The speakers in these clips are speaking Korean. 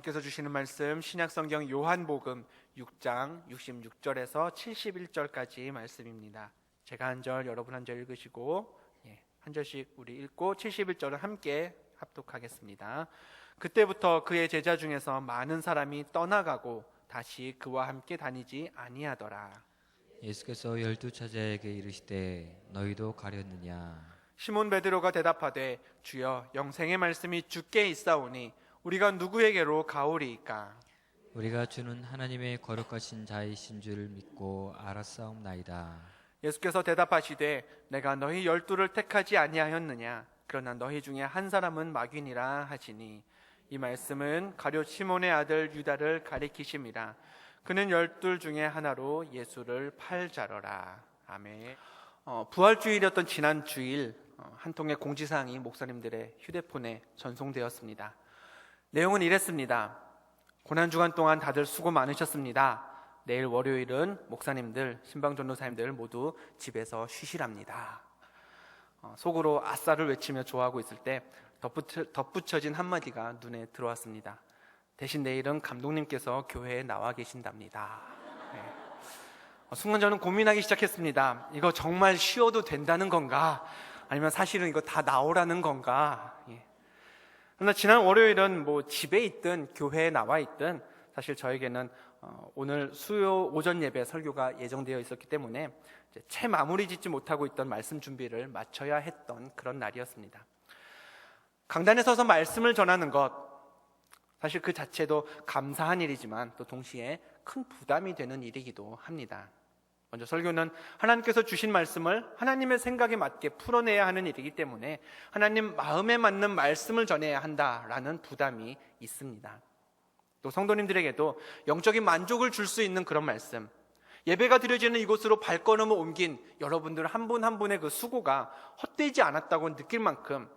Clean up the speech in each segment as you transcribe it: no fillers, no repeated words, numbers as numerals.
주님께서 주시는 말씀 신약성경 요한복음 6장 66절에서 71절까지 말씀입니다. 제가 한 절, 여러분 한 절 읽으시고 한 절씩 우리 읽고 71절을 함께 합독하겠습니다. 그때부터 그의 제자 중에서 많은 사람이 떠나가고 다시 그와 함께 다니지 아니하더라. 예수께서 12처자에게 이르시되 너희도 가렸느냐? 시몬 베드로가 대답하되 주여 영생의 말씀이 주께 있사오니 우리가 누구에게로 가오리이까? 우리가 주는 하나님의 거룩하신 자이신 줄 믿고 알았사옵나이다. 예수께서 대답하시되 내가 너희 12를 택하지 아니하였느냐? 그러나 너희 중에 한 사람은 마귀니라 하시니 이 말씀은 가룟 시몬의 아들 유다를 가리키심이라. 그는 12 중에 하나로 예수를 팔자러라. 아멘. 부활주일이었던 지난 주일 한 통의 공지사항이 목사님들의 휴대폰에 전송되었습니다. 내용은 이랬습니다. 고난주간 동안 다들 수고 많으셨습니다. 내일 월요일은 목사님들, 신방전도사님들 모두 집에서 쉬시랍니다. 속으로 아싸를 외치며 좋아하고 있을 때 덧붙여진 한마디가 눈에 들어왔습니다. 대신 내일은 감독님께서 교회에 나와 계신답니다. 순간 저는 고민하기 시작했습니다. 이거 정말 쉬어도 된다는 건가? 아니면 사실은 이거 다 나오라는 건가? 그러나 지난 월요일은 집에 있든 교회에 나와 있든 사실 저에게는 오늘 수요 오전 예배 설교가 예정되어 있었기 때문에 채 마무리 짓지 못하고 있던 말씀 준비를 마쳐야 했던 그런 날이었습니다. 강단에 서서 말씀을 전하는 것, 사실 그 자체도 감사한 일이지만 또 동시에 큰 부담이 되는 일이기도 합니다. 먼저 설교는 하나님께서 주신 말씀을 하나님의 생각에 맞게 풀어내야 하는 일이기 때문에 하나님 마음에 맞는 말씀을 전해야 한다라는 부담이 있습니다. 또 성도님들에게도 영적인 만족을 줄 수 있는 그런 말씀, 예배가 드려지는 이곳으로 발걸음을 옮긴 여러분들 한 분 한 분의 그 수고가 헛되지 않았다고 느낄 만큼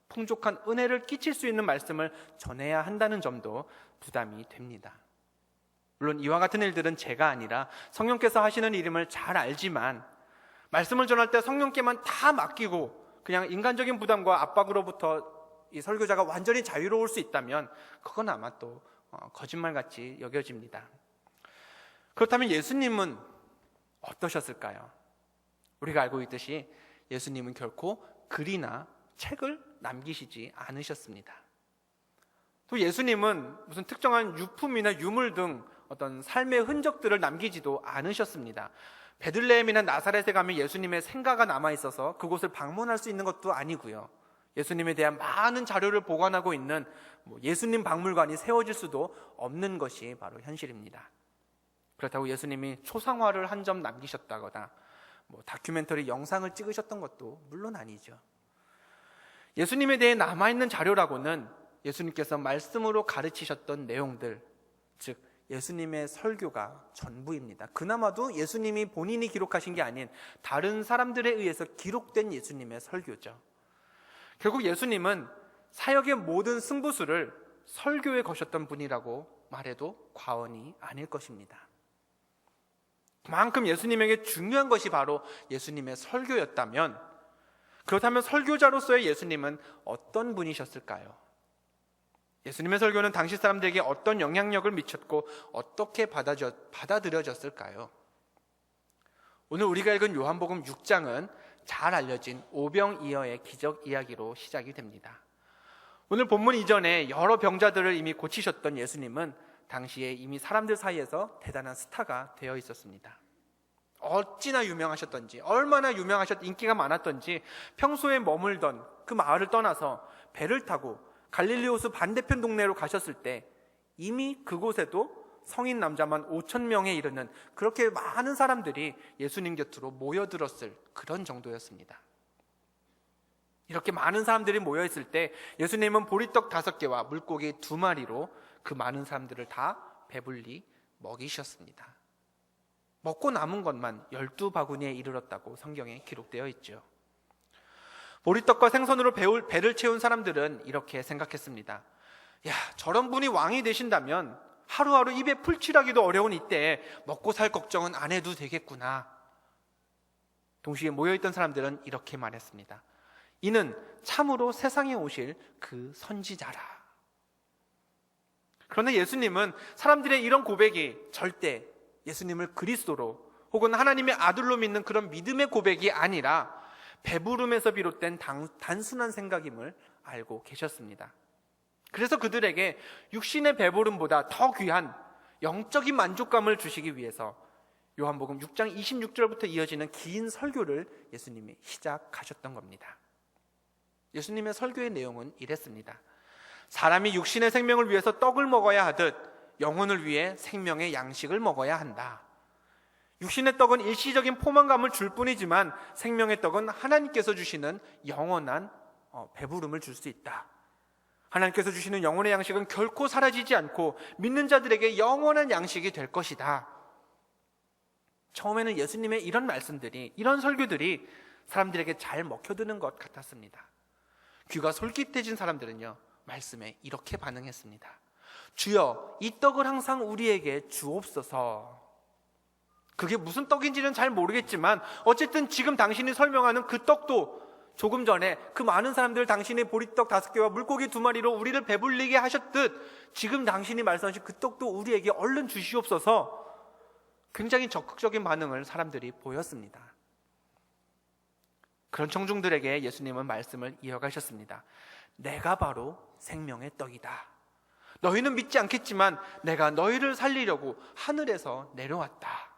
풍족한 은혜를 끼칠 수 있는 말씀을 전해야 한다는 점도 부담이 됩니다. 물론 이와 같은 일들은 제가 아니라 성령께서 하시는 일임을 잘 알지만 말씀을 전할 때 성령께만 다 맡기고 그냥 인간적인 부담과 압박으로부터 이 설교자가 완전히 자유로울 수 있다면 그건 아마 또 거짓말같이 여겨집니다. 그렇다면 예수님은 어떠셨을까요? 우리가 알고 있듯이 예수님은 결코 글이나 책을 남기시지 않으셨습니다. 또 예수님은 무슨 특정한 유품이나 유물 등 어떤 삶의 흔적들을 남기지도 않으셨습니다. 베들레헴이나 나사렛에 가면 예수님의 생가가 남아있어서 그곳을 방문할 수 있는 것도 아니고요. 예수님에 대한 많은 자료를 보관하고 있는 예수님 박물관이 세워질 수도 없는 것이 바로 현실입니다. 그렇다고 예수님이 초상화를 한 점 남기셨다거나 다큐멘터리 영상을 찍으셨던 것도 물론 아니죠. 예수님에 대해 남아있는 자료라고는 예수님께서 말씀으로 가르치셨던 내용들, 즉 예수님의 설교가 전부입니다. 그나마도 예수님이 본인이 기록하신 게 아닌 다른 사람들에 의해서 기록된 예수님의 설교죠. 결국 예수님은 사역의 모든 승부수를 설교에 거셨던 분이라고 말해도 과언이 아닐 것입니다. 그만큼 예수님에게 중요한 것이 바로 예수님의 설교였다면, 그렇다면 설교자로서의 예수님은 어떤 분이셨을까요? 예수님의 설교는 당시 사람들에게 어떤 영향력을 미쳤고 어떻게 받아들여졌을까요? 오늘 우리가 읽은 요한복음 6장은 잘 알려진 오병이어의 기적 이야기로 시작이 됩니다. 오늘 본문 이전에 여러 병자들을 이미 고치셨던 예수님은 당시에 이미 사람들 사이에서 대단한 스타가 되어 있었습니다. 어찌나 유명하셨던지, 얼마나 인기가 많았던지 평소에 머물던 그 마을을 떠나서 배를 타고 갈릴리 호수 반대편 동네로 가셨을 때 이미 그곳에도 성인 남자만 5,000명에 이르는 그렇게 많은 사람들이 예수님 곁으로 모여들었을 그런 정도였습니다. 이렇게 많은 사람들이 모여있을 때 예수님은 보리떡 5개와 물고기 2마리로 그 많은 사람들을 다 배불리 먹이셨습니다. 먹고 남은 것만 12바구니에 이르렀다고 성경에 기록되어 있죠. 보리떡과 생선으로 배를 채운 사람들은 이렇게 생각했습니다. 야, 저런 분이 왕이 되신다면 하루하루 입에 풀칠하기도 어려운 이때에 먹고 살 걱정은 안 해도 되겠구나. 동시에 모여있던 사람들은 이렇게 말했습니다. 이는 참으로 세상에 오실 그 선지자라. 그러나 예수님은 사람들의 이런 고백이 절대 예수님을 그리스도로 혹은 하나님의 아들로 믿는 그런 믿음의 고백이 아니라 배부름에서 비롯된 단순한 생각임을 알고 계셨습니다. 그래서 그들에게 육신의 배부름보다 더 귀한 영적인 만족감을 주시기 위해서 요한복음 6장 26절부터 이어지는 긴 설교를 예수님이 시작하셨던 겁니다. 예수님의 설교의 내용은 이랬습니다. 사람이 육신의 생명을 위해서 떡을 먹어야 하듯 영혼을 위해 생명의 양식을 먹어야 한다. 육신의 떡은 일시적인 포만감을 줄 뿐이지만 생명의 떡은 하나님께서 주시는 영원한 배부름을 줄 수 있다. 하나님께서 주시는 영혼의 양식은 결코 사라지지 않고 믿는 자들에게 영원한 양식이 될 것이다. 처음에는 예수님의 이런 말씀들이, 이런 설교들이 사람들에게 잘 먹혀드는 것 같았습니다. 귀가 솔깃해진 사람들은요, 말씀에 이렇게 반응했습니다. 주여, 이 떡을 항상 우리에게 주옵소서. 그게 무슨 떡인지는 잘 모르겠지만 어쨌든 지금 당신이 설명하는 그 떡도 조금 전에 그 많은 사람들 당신의 보리떡 5개와 물고기 2마리로 우리를 배불리게 하셨듯 지금 당신이 말씀하신 그 떡도 우리에게 얼른 주시옵소서. 굉장히 적극적인 반응을 사람들이 보였습니다. 그런 청중들에게 예수님은 말씀을 이어가셨습니다. 내가 바로 생명의 떡이다. 너희는 믿지 않겠지만 내가 너희를 살리려고 하늘에서 내려왔다.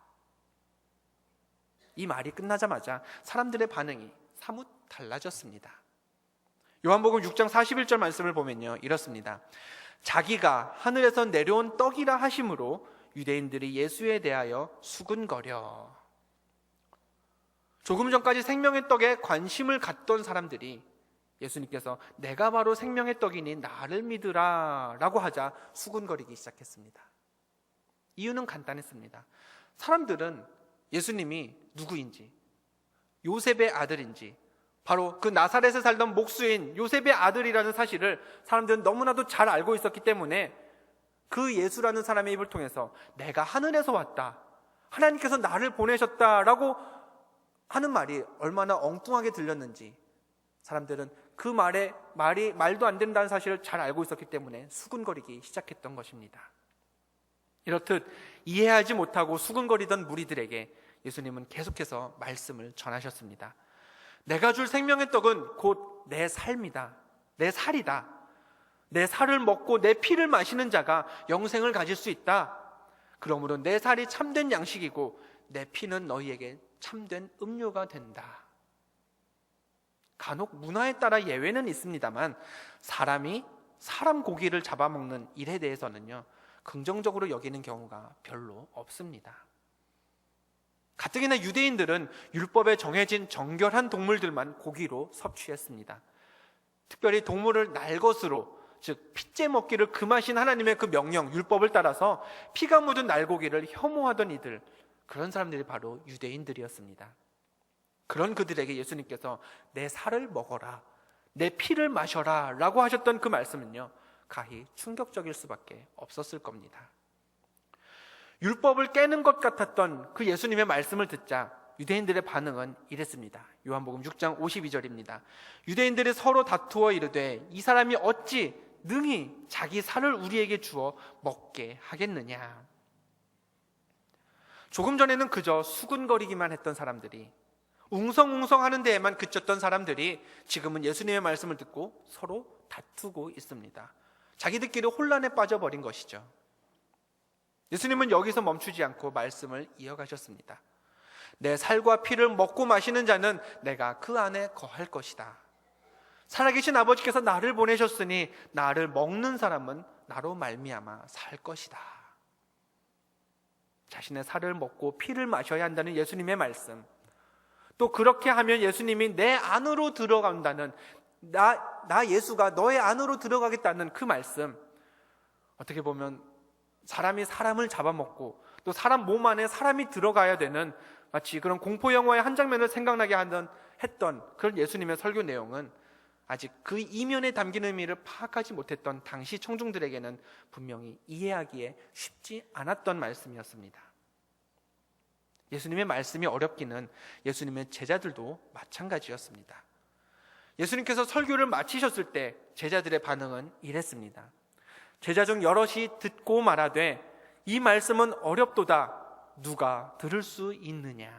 이 말이 끝나자마자 사람들의 반응이 사뭇 달라졌습니다. 요한복음 6장 41절 말씀을 보면요, 이렇습니다. 자기가 하늘에서 내려온 떡이라 하심으로 유대인들이 예수에 대하여 수군거려. 조금 전까지 생명의 떡에 관심을 갖던 사람들이 예수님께서 내가 바로 생명의 떡이니 나를 믿으라 라고 하자 수군거리기 시작했습니다. 이유는 간단했습니다. 사람들은 예수님이 누구인지, 요셉의 아들인지, 바로 그 나사렛에 살던 목수인 요셉의 아들이라는 사실을 사람들은 너무나도 잘 알고 있었기 때문에 그 예수라는 사람의 입을 통해서 내가 하늘에서 왔다, 하나님께서 나를 보내셨다라고 하는 말이 얼마나 엉뚱하게 들렸는지 사람들은 그 말도 안 된다는 사실을 잘 알고 있었기 때문에 수군거리기 시작했던 것입니다. 이렇듯 이해하지 못하고 수군거리던 무리들에게 예수님은 계속해서 말씀을 전하셨습니다. 내가 줄 생명의 떡은 곧 내 삶이다. 내 살이다. 내 살을 먹고 내 피를 마시는 자가 영생을 가질 수 있다. 그러므로 내 살이 참된 양식이고 내 피는 너희에게 참된 음료가 된다. 간혹 문화에 따라 예외는 있습니다만 사람이 사람 고기를 잡아먹는 일에 대해서는요, 긍정적으로 여기는 경우가 별로 없습니다. 가뜩이나 유대인들은 율법에 정해진 정결한 동물들만 고기로 섭취했습니다. 특별히 동물을 날 것으로, 즉 피째 먹기를 금하신 하나님의 그 명령, 율법을 따라서 피가 묻은 날고기를 혐오하던 이들, 그런 사람들이 바로 유대인들이었습니다. 그런 그들에게 예수님께서 내 살을 먹어라, 내 피를 마셔라 라고 하셨던 그 말씀은요, 가히 충격적일 수밖에 없었을 겁니다. 율법을 깨는 것 같았던 그 예수님의 말씀을 듣자 유대인들의 반응은 이랬습니다. 요한복음 6장 52절입니다. 유대인들이 서로 다투어 이르되 이 사람이 어찌 능히 자기 살을 우리에게 주어 먹게 하겠느냐. 조금 전에는 그저 수군거리기만 했던 사람들이, 웅성웅성하는 데에만 그쳤던 사람들이 지금은 예수님의 말씀을 듣고 서로 다투고 있습니다. 자기들끼리 혼란에 빠져버린 것이죠. 예수님은 여기서 멈추지 않고 말씀을 이어가셨습니다. 내 살과 피를 먹고 마시는 자는 내가 그 안에 거할 것이다. 살아계신 아버지께서 나를 보내셨으니 나를 먹는 사람은 나로 말미암아 살 것이다. 자신의 살을 먹고 피를 마셔야 한다는 예수님의 말씀, 또 그렇게 하면 예수님이 내 안으로 들어간다는, 나 예수가 너의 안으로 들어가겠다는 그 말씀, 어떻게 보면 사람이 사람을 잡아먹고 또 사람 몸 안에 사람이 들어가야 되는 마치 그런 공포 영화의 한 장면을 생각나게 했던 그런 예수님의 설교 내용은 아직 그 이면에 담긴 의미를 파악하지 못했던 당시 청중들에게는 분명히 이해하기에 쉽지 않았던 말씀이었습니다. 예수님의 말씀이 어렵기는 예수님의 제자들도 마찬가지였습니다. 예수님께서 설교를 마치셨을 때 제자들의 반응은 이랬습니다. 제자 중 여럿이 듣고 말하되 이 말씀은 어렵도다. 누가 들을 수 있느냐.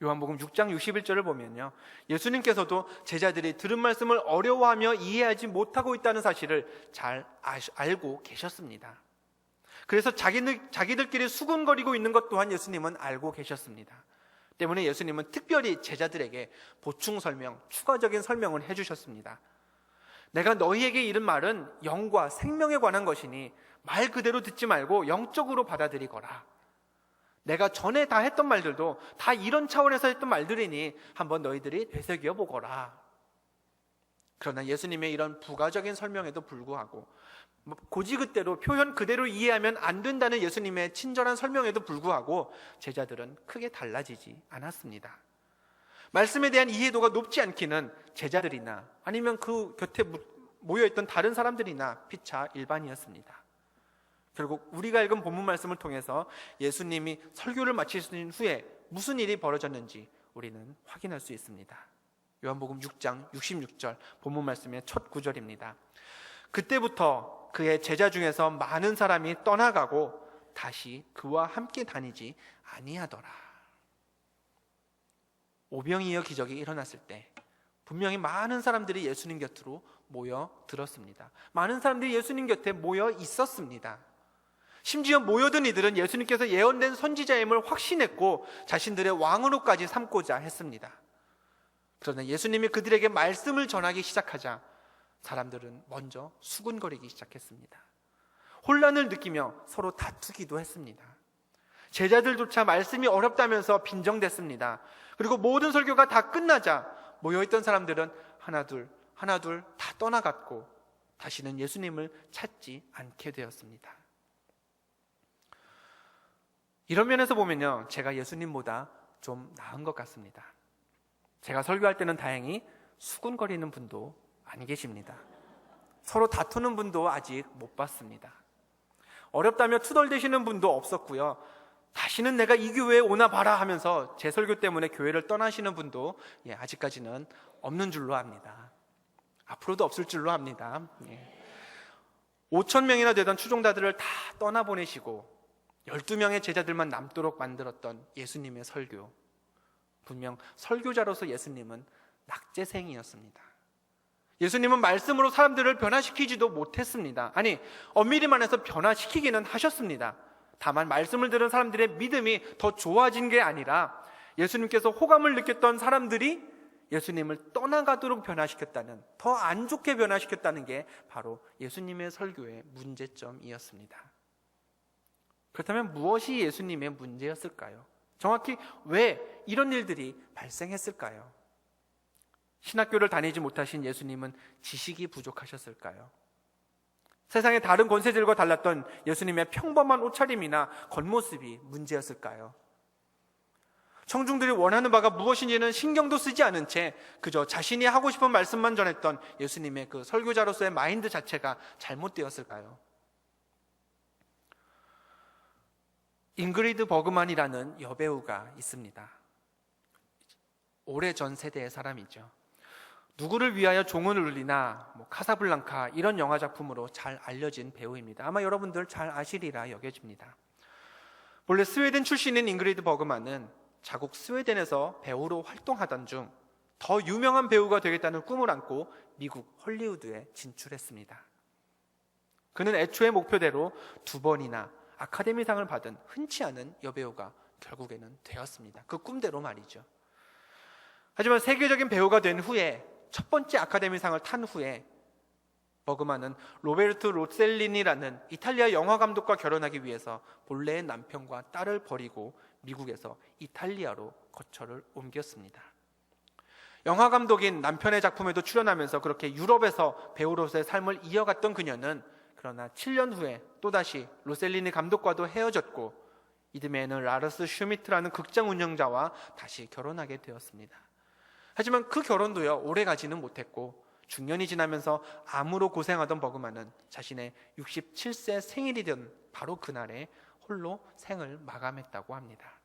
요한복음 6장 61절을 보면요, 예수님께서도 제자들이 들은 말씀을 어려워하며 이해하지 못하고 있다는 사실을 잘 알고 계셨습니다. 그래서 자기들끼리 수군거리고 있는 것 또한 예수님은 알고 계셨습니다. 때문에 예수님은 특별히 제자들에게 보충 설명, 추가적인 설명을 해주셨습니다. 내가 너희에게 이른 말은 영과 생명에 관한 것이니 말 그대로 듣지 말고 영적으로 받아들이거라. 내가 전에 다 했던 말들도 다 이런 차원에서 했던 말들이니 한번 너희들이 되새겨 보거라. 그러나 예수님의 이런 부가적인 설명에도 불구하고, 고지그대로 표현 그대로 이해하면 안 된다는 예수님의 친절한 설명에도 불구하고 제자들은 크게 달라지지 않았습니다. 말씀에 대한 이해도가 높지 않기는 제자들이나 아니면 그 곁에 모여있던 다른 사람들이나 피차 일반이었습니다. 결국 우리가 읽은 본문 말씀을 통해서 예수님이 설교를 마치신 후에 무슨 일이 벌어졌는지 우리는 확인할 수 있습니다. 요한복음 6장 66절 본문 말씀의 첫 구절입니다. 그때부터 그의 제자 중에서 많은 사람이 떠나가고 다시 그와 함께 다니지 아니하더라. 오병이어 기적이 일어났을 때 분명히 많은 사람들이 예수님 곁으로 모여들었습니다. 많은 사람들이 예수님 곁에 모여 있었습니다. 심지어 모여든 이들은 예수님께서 예언된 선지자임을 확신했고 자신들의 왕으로까지 삼고자 했습니다. 그러나 예수님이 그들에게 말씀을 전하기 시작하자 사람들은 먼저 수군거리기 시작했습니다. 혼란을 느끼며 서로 다투기도 했습니다. 제자들조차 말씀이 어렵다면서 빈정댔습니다. 그리고 모든 설교가 다 끝나자 모여있던 사람들은 하나둘 다 떠나갔고 다시는 예수님을 찾지 않게 되었습니다. 이런 면에서 보면요, 제가 예수님보다 좀 나은 것 같습니다. 제가 설교할 때는 다행히 수군거리는 분도 안 계십니다. 서로 다투는 분도 아직 못 봤습니다. 어렵다며 투덜대시는 분도 없었고요, 다시는 내가 이 교회에 오나 봐라 하면서 제 설교 때문에 교회를 떠나시는 분도 아직까지는 없는 줄로 압니다. 앞으로도 없을 줄로 압니다. 5,000명이나 되던 추종자들을 다 떠나보내시고 12명의 제자들만 남도록 만들었던 예수님의 설교, 분명 설교자로서 예수님은 낙제생이었습니다. 예수님은 말씀으로 사람들을 변화시키지도 못했습니다. 아니, 엄밀히 말해서 변화시키기는 하셨습니다. 다만 말씀을 들은 사람들의 믿음이 더 좋아진 게 아니라 예수님께서 호감을 느꼈던 사람들이 예수님을 떠나가도록 변화시켰다는, 더 안 좋게 변화시켰다는 게 바로 예수님의 설교의 문제점이었습니다. 그렇다면 무엇이 예수님의 문제였을까요? 정확히 왜 이런 일들이 발생했을까요? 신학교를 다니지 못하신 예수님은 지식이 부족하셨을까요? 세상의 다른 권세들과 달랐던 예수님의 평범한 옷차림이나 겉모습이 문제였을까요? 청중들이 원하는 바가 무엇인지는 신경도 쓰지 않은 채 그저 자신이 하고 싶은 말씀만 전했던 예수님의 그 설교자로서의 마인드 자체가 잘못되었을까요? 잉그리드 버그만이라는 여배우가 있습니다. 오래전 세대의 사람이죠. 누구를 위하여 종을 울리나, 카사블랑카 이런 영화 작품으로 잘 알려진 배우입니다. 아마 여러분들 잘 아시리라 여겨집니다. 원래 스웨덴 출신인 잉그리드 버그만은 자국 스웨덴에서 배우로 활동하던 중 더 유명한 배우가 되겠다는 꿈을 안고 미국 헐리우드에 진출했습니다. 그는 애초의 목표대로 2번이나 아카데미상을 받은 흔치 않은 여배우가 결국에는 되었습니다. 그 꿈대로 말이죠. 하지만 세계적인 배우가 된 후에, 첫 번째 아카데미상을 탄 후에 버그만은 로베르토 로셀리니라는 이탈리아 영화 감독과 결혼하기 위해서 본래의 남편과 딸을 버리고 미국에서 이탈리아로 거처를 옮겼습니다. 영화 감독인 남편의 작품에도 출연하면서 그렇게 유럽에서 배우로서의 삶을 이어갔던 그녀는 그러나 7년 후에 또다시 로셀리니 감독과도 헤어졌고 이듬해에는 라르스 슈미트라는 극장 운영자와 다시 결혼하게 되었습니다. 하지만 그 결혼도요, 오래 가지는 못했고 중년이 지나면서 암으로 고생하던 버그만은 자신의 67세 생일이 된 바로 그날에 홀로 생을 마감했다고 합니다.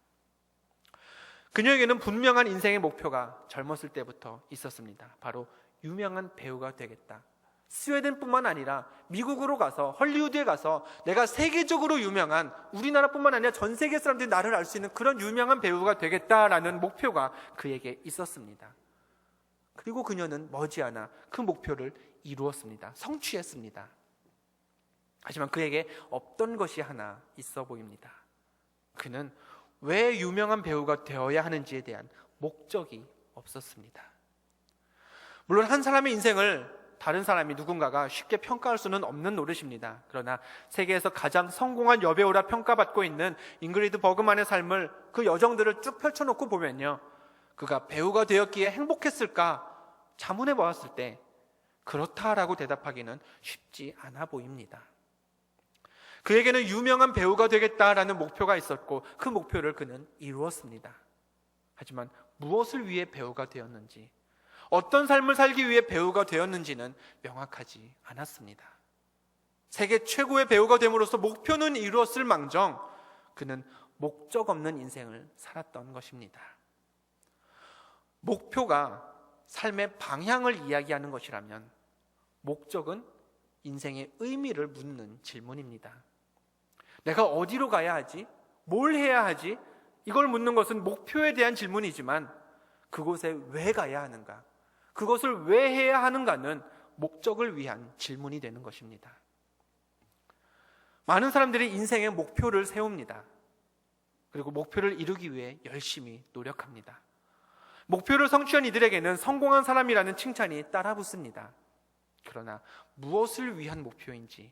그녀에게는 분명한 인생의 목표가 젊었을 때부터 있었습니다. 바로 유명한 배우가 되겠다. 스웨덴뿐만 아니라 미국으로 가서 헐리우드에 가서 내가 세계적으로 유명한, 우리나라뿐만 아니라 전 세계 사람들이 나를 알 수 있는 그런 유명한 배우가 되겠다라는 목표가 그에게 있었습니다. 그리고 그녀는 머지않아 그 목표를 이루었습니다. 성취했습니다. 하지만 그에게 없던 것이 하나 있어 보입니다. 그는 왜 유명한 배우가 되어야 하는지에 대한 목적이 없었습니다. 물론 한 사람의 인생을 다른 사람이 누군가가 쉽게 평가할 수는 없는 노릇입니다. 그러나 세계에서 가장 성공한 여배우라 평가받고 있는 잉그리드 버그만의 삶을, 그 여정들을 쭉 펼쳐놓고 보면요, 그가 배우가 되었기에 행복했을까 자문해 보았을 때 그렇다라고 대답하기는 쉽지 않아 보입니다. 그에게는 유명한 배우가 되겠다라는 목표가 있었고 그 목표를 그는 이루었습니다. 하지만 무엇을 위해 배우가 되었는지, 어떤 삶을 살기 위해 배우가 되었는지는 명확하지 않았습니다. 세계 최고의 배우가 됨으로써 목표는 이루었을 망정 그는 목적 없는 인생을 살았던 것입니다. 목표가 삶의 방향을 이야기하는 것이라면 목적은 인생의 의미를 묻는 질문입니다. 내가 어디로 가야 하지? 뭘 해야 하지? 이걸 묻는 것은 목표에 대한 질문이지만 그곳에 왜 가야 하는가? 그것을 왜 해야 하는가는 목적을 위한 질문이 되는 것입니다. 많은 사람들이 인생의 목표를 세웁니다. 그리고 목표를 이루기 위해 열심히 노력합니다. 목표를 성취한 이들에게는 성공한 사람이라는 칭찬이 따라붙습니다. 그러나 무엇을 위한 목표인지,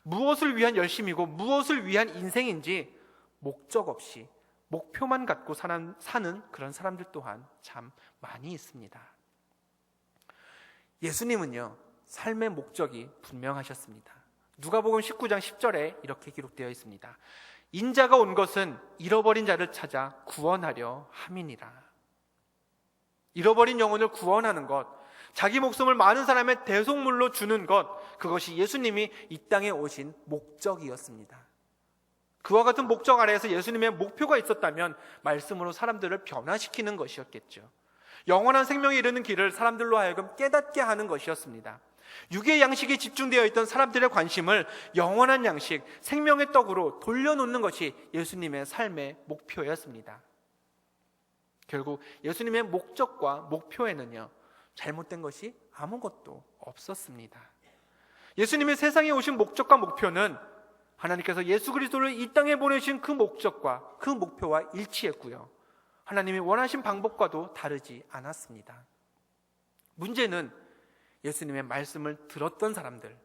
무엇을 위한 열심이고 무엇을 위한 인생인지 목적 없이 목표만 갖고 사는 그런 사람들 또한 참 많이 있습니다. 예수님은요, 삶의 목적이 분명하셨습니다. 누가복음 19장 10절에 이렇게 기록되어 있습니다. 인자가 온 것은 잃어버린 자를 찾아 구원하려 함이니라. 잃어버린 영혼을 구원하는 것, 자기 목숨을 많은 사람의 대속물로 주는 것, 그것이 예수님이 이 땅에 오신 목적이었습니다. 그와 같은 목적 아래에서 예수님의 목표가 있었다면 말씀으로 사람들을 변화시키는 것이었겠죠. 영원한 생명에 이르는 길을 사람들로 하여금 깨닫게 하는 것이었습니다. 육의 양식에 집중되어 있던 사람들의 관심을 영원한 양식, 생명의 떡으로 돌려놓는 것이 예수님의 삶의 목표였습니다. 결국 예수님의 목적과 목표에는요, 잘못된 것이 아무것도 없었습니다. 예수님의 세상에 오신 목적과 목표는 하나님께서 예수 그리스도를 이 땅에 보내신 그 목적과 그 목표와 일치했고요, 하나님이 원하신 방법과도 다르지 않았습니다. 문제는 예수님의 말씀을 들었던 사람들,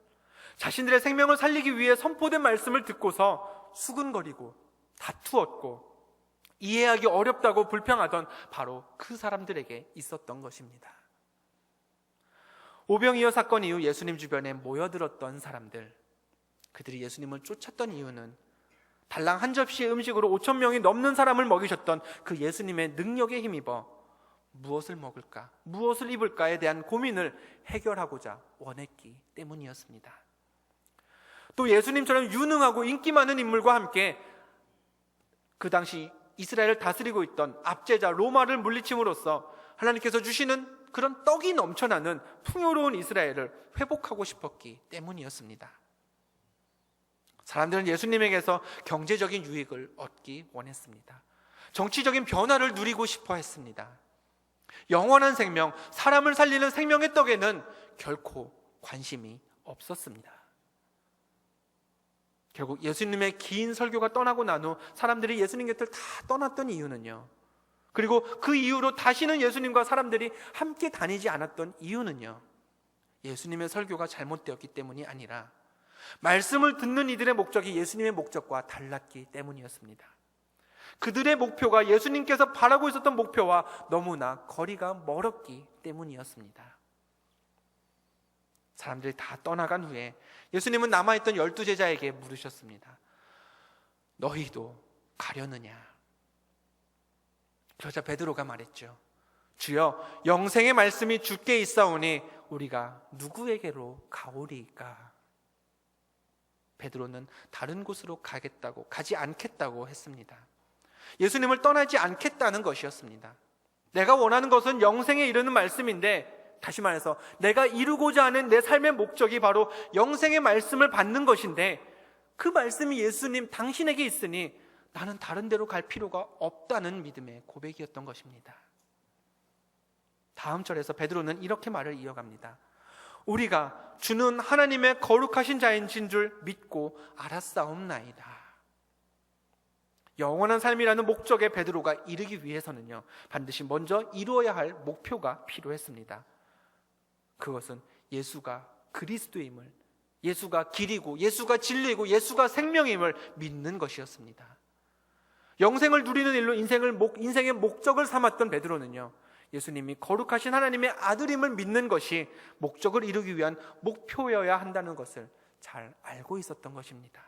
자신들의 생명을 살리기 위해 선포된 말씀을 듣고서 수근거리고 다투었고 이해하기 어렵다고 불평하던 바로 그 사람들에게 있었던 것입니다. 오병이어 사건 이후 예수님 주변에 모여들었던 사람들, 그들이 예수님을 쫓았던 이유는 달랑 한 접시의 음식으로 5,000명이 넘는 사람을 먹이셨던 그 예수님의 능력에 힘입어 무엇을 먹을까, 무엇을 입을까에 대한 고민을 해결하고자 원했기 때문이었습니다. 또 예수님처럼 유능하고 인기 많은 인물과 함께 그 당시 이스라엘을 다스리고 있던 압제자 로마를 물리침으로써 하나님께서 주시는 그런 떡이 넘쳐나는 풍요로운 이스라엘을 회복하고 싶었기 때문이었습니다. 사람들은 예수님에게서 경제적인 유익을 얻기 원했습니다. 정치적인 변화를 누리고 싶어 했습니다. 영원한 생명, 사람을 살리는 생명의 떡에는 결코 관심이 없었습니다. 결국 예수님의 긴 설교가 떠나고 난 후 사람들이 예수님 곁을 다 떠났던 이유는요, 그리고 그 이후로 다시는 예수님과 사람들이 함께 다니지 않았던 이유는요, 예수님의 설교가 잘못되었기 때문이 아니라 말씀을 듣는 이들의 목적이 예수님의 목적과 달랐기 때문이었습니다. 그들의 목표가 예수님께서 바라고 있었던 목표와 너무나 거리가 멀었기 때문이었습니다. 사람들이 다 떠나간 후에 예수님은 남아있던 12제자에게 물으셨습니다. 너희도 가려느냐? 그러자 베드로가 말했죠. 주여, 영생의 말씀이 주께 있사오니 우리가 누구에게로 가오리이까? 베드로는 다른 곳으로 가지 않겠다고 했습니다. 예수님을 떠나지 않겠다는 것이었습니다. 내가 원하는 것은 영생에 이르는 말씀인데 다시 말해서 내가 이루고자 하는 내 삶의 목적이 바로 영생의 말씀을 받는 것인데, 그 말씀이 예수님 당신에게 있으니 나는 다른 데로 갈 필요가 없다는 믿음의 고백이었던 것입니다. 다음 절에서 베드로는 이렇게 말을 이어갑니다. 우리가 주는 하나님의 거룩하신 자인 줄 믿고 알았사옵나이다. 영원한 삶이라는 목적에 베드로가 이르기 위해서는요, 반드시 먼저 이루어야 할 목표가 필요했습니다. 그것은 예수가 그리스도임을, 예수가 길이고 예수가 진리이고 예수가 생명임을 믿는 것이었습니다. 영생을 누리는 일로 인생의 목적을 삼았던 베드로는요, 예수님이 거룩하신 하나님의 아들임을 믿는 것이 목적을 이루기 위한 목표여야 한다는 것을 잘 알고 있었던 것입니다.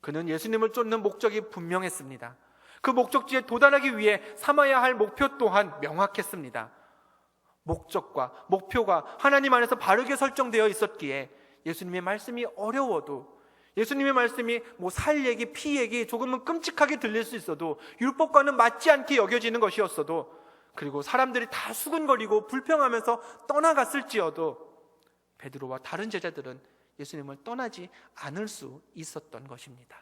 그는 예수님을 쫓는 목적이 분명했습니다. 그 목적지에 도달하기 위해 삼아야 할 목표 또한 명확했습니다. 목적과 목표가 하나님 안에서 바르게 설정되어 있었기에 예수님의 말씀이 어려워도, 예수님의 말씀이 살 얘기, 피 얘기, 조금은 끔찍하게 들릴 수 있어도, 율법과는 맞지 않게 여겨지는 것이었어도, 그리고 사람들이 다 수근거리고 불평하면서 떠나갔을지어도 베드로와 다른 제자들은 예수님을 떠나지 않을 수 있었던 것입니다.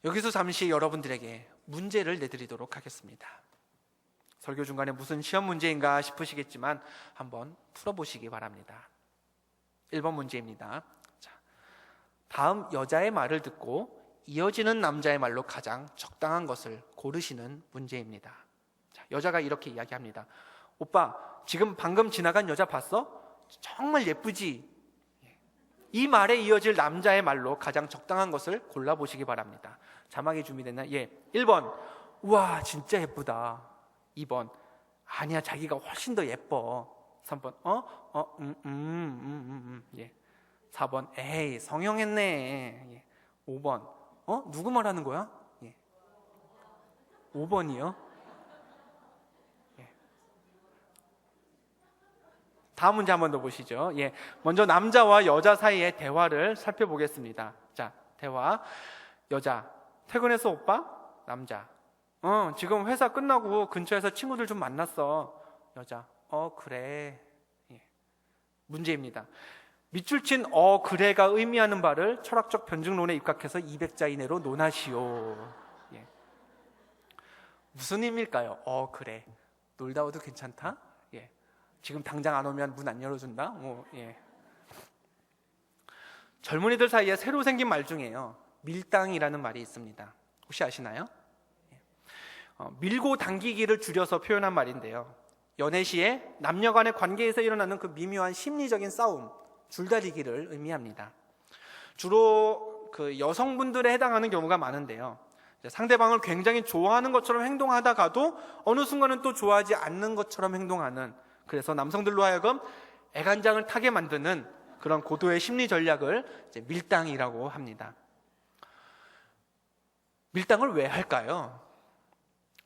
여기서 잠시 여러분들에게 문제를 내드리도록 하겠습니다. 설교 중간에 무슨 시험 문제인가 싶으시겠지만 한번 풀어보시기 바랍니다. 1번 문제입니다. 자, 다음 여자의 말을 듣고 이어지는 남자의 말로 가장 적당한 것을 고르시는 문제입니다. 자, 여자가 이렇게 이야기합니다. 오빠, 지금 방금 지나간 여자 봤어? 정말 예쁘지? 이 말에 이어질 남자의 말로 가장 적당한 것을 골라보시기 바랍니다. 자막이 준비됐나? 예. 1번, 우와 진짜 예쁘다. 2번, 아니야 자기가 훨씬 더 예뻐. 3번, 예. 4번, 에이 성형했네. 예. 5번, 누구 말하는 거야? 예. 5번이요? 다음 문제 한 번 더 보시죠. 예, 먼저 남자와 여자 사이의 대화를 살펴보겠습니다. 자, 대화. 여자, 퇴근했어 오빠? 남자, 지금 회사 끝나고 근처에서 친구들 좀 만났어. 여자, 그래. 예. 문제입니다. 밑줄 친 그래가 의미하는 바를 철학적 변증론에 입각해서 200자 이내로 논하시오. 예. 무슨 의미일까요? 그래. 놀다 와도 괜찮다? 예. 지금 당장 안 오면 문 안 열어준다? 예. 젊은이들 사이에 새로 생긴 말 중에요, 밀당이라는 말이 있습니다. 혹시 아시나요? 밀고 당기기를 줄여서 표현한 말인데요, 연애 시에 남녀 간의 관계에서 일어나는 그 미묘한 심리적인 싸움, 줄다리기를 의미합니다. 주로 그 여성분들에 해당하는 경우가 많은데요, 상대방을 굉장히 좋아하는 것처럼 행동하다가도 어느 순간은 또 좋아하지 않는 것처럼 행동하는, 그래서 남성들로 하여금 애간장을 타게 만드는 그런 고도의 심리 전략을 이제 밀당이라고 합니다. 밀당을 왜 할까요?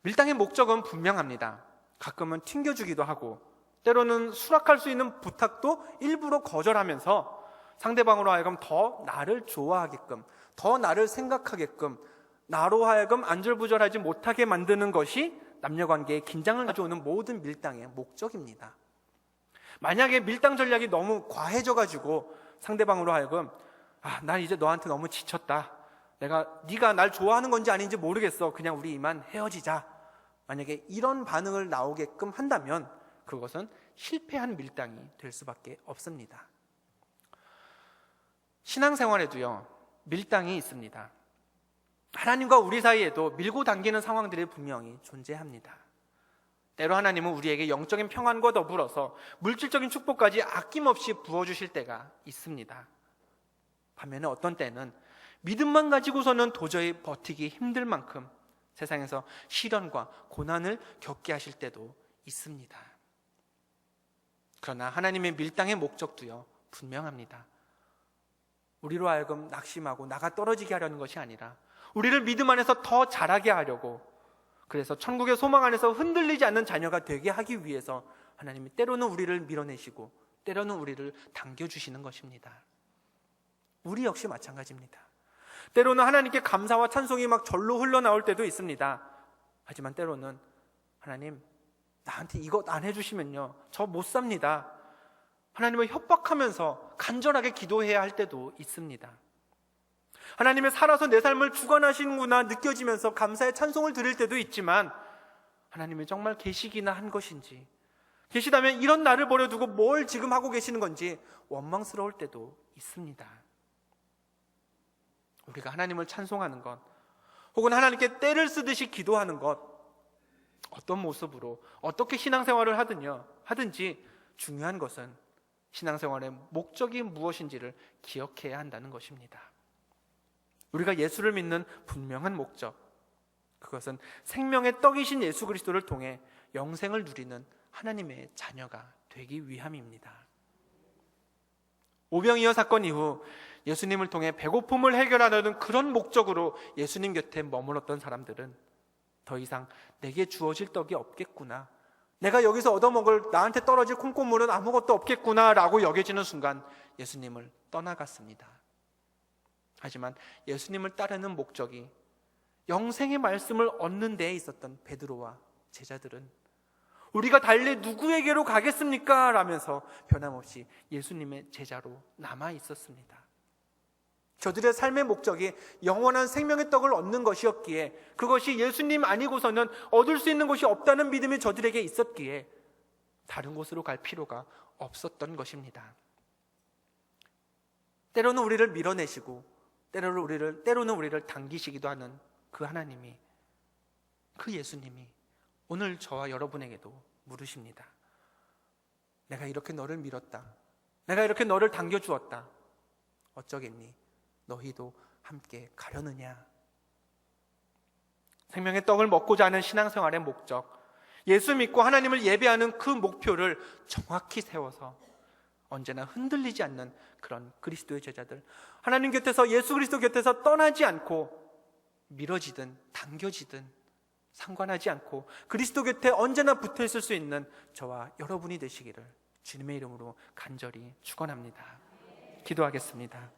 밀당의 목적은 분명합니다. 가끔은 튕겨주기도 하고, 때로는 수락할 수 있는 부탁도 일부러 거절하면서 상대방으로 하여금 더 나를 좋아하게끔, 더 나를 생각하게끔, 나로 하여금 안절부절하지 못하게 만드는 것이 남녀관계에 긴장을 가져오는 모든 밀당의 목적입니다. 만약에 밀당 전략이 너무 과해져가지고 상대방으로 하여금 난 이제 너한테 너무 지쳤다, 네가 날 좋아하는 건지 아닌지 모르겠어, 그냥 우리 이만 헤어지자, 만약에 이런 반응을 나오게끔 한다면 그것은 실패한 밀당이 될 수밖에 없습니다. 신앙생활에도요, 밀당이 있습니다. 하나님과 우리 사이에도 밀고 당기는 상황들이 분명히 존재합니다. 때로 하나님은 우리에게 영적인 평안과 더불어서 물질적인 축복까지 아낌없이 부어주실 때가 있습니다. 반면에 어떤 때는 믿음만 가지고서는 도저히 버티기 힘들 만큼 세상에서 시련과 고난을 겪게 하실 때도 있습니다. 그러나 하나님의 밀당의 목적도요, 분명합니다. 우리로 하여금 낙심하고 나가 떨어지게 하려는 것이 아니라 우리를 믿음 안에서 더 자라게 하려고, 그래서 천국의 소망 안에서 흔들리지 않는 자녀가 되게 하기 위해서 하나님이 때로는 우리를 밀어내시고 때로는 우리를 당겨주시는 것입니다. 우리 역시 마찬가지입니다. 때로는 하나님께 감사와 찬송이 막 절로 흘러나올 때도 있습니다. 하지만 때로는 하나님, 나한테 이것 안 해주시면요, 저 못 삽니다. 하나님을 협박하면서 간절하게 기도해야 할 때도 있습니다. 하나님의 살아서 내 삶을 주관하시는구나 느껴지면서 감사의 찬송을 드릴 때도 있지만, 하나님이 정말 계시기나 한 것인지, 계시다면 이런 나를 버려두고 뭘 지금 하고 계시는 건지 원망스러울 때도 있습니다. 우리가 하나님을 찬송하는 것, 혹은 하나님께 때를 쓰듯이 기도하는 것, 어떤 모습으로 어떻게 신앙생활을 하든지 중요한 것은 신앙생활의 목적이 무엇인지를 기억해야 한다는 것입니다. 우리가 예수를 믿는 분명한 목적, 그것은 생명의 떡이신 예수 그리스도를 통해 영생을 누리는 하나님의 자녀가 되기 위함입니다. 오병이어 사건 이후 예수님을 통해 배고픔을 해결하려는 그런 목적으로 예수님 곁에 머물렀던 사람들은 더 이상 내게 주어질 떡이 없겠구나, 내가 여기서 얻어먹을 나한테 떨어질 콩고물은 아무것도 없겠구나 라고 여겨지는 순간 예수님을 떠나갔습니다. 하지만 예수님을 따르는 목적이 영생의 말씀을 얻는 데에 있었던 베드로와 제자들은 우리가 달리 누구에게로 가겠습니까? 라면서 변함없이 예수님의 제자로 남아 있었습니다. 저들의 삶의 목적이 영원한 생명의 떡을 얻는 것이었기에, 그것이 예수님 아니고서는 얻을 수 있는 것이 없다는 믿음이 저들에게 있었기에 다른 곳으로 갈 필요가 없었던 것입니다. 때로는 우리를 밀어내시고 때로는 우리를 당기시기도 하는 그 하나님이, 그 예수님이 오늘 저와 여러분에게도 물으십니다. 내가 이렇게 너를 밀었다, 내가 이렇게 너를 당겨주었다, 어쩌겠니? 너희도 함께 가려느냐? 생명의 떡을 먹고자 하는 신앙생활의 목적, 예수 믿고 하나님을 예배하는 그 목표를 정확히 세워서 언제나 흔들리지 않는 그런 그리스도의 제자들, 하나님 곁에서, 예수 그리스도 곁에서 떠나지 않고 밀어지든 당겨지든 상관하지 않고 그리스도 곁에 언제나 붙어 있을 수 있는 저와 여러분이 되시기를 주님의 이름으로 간절히 축원합니다. 기도하겠습니다.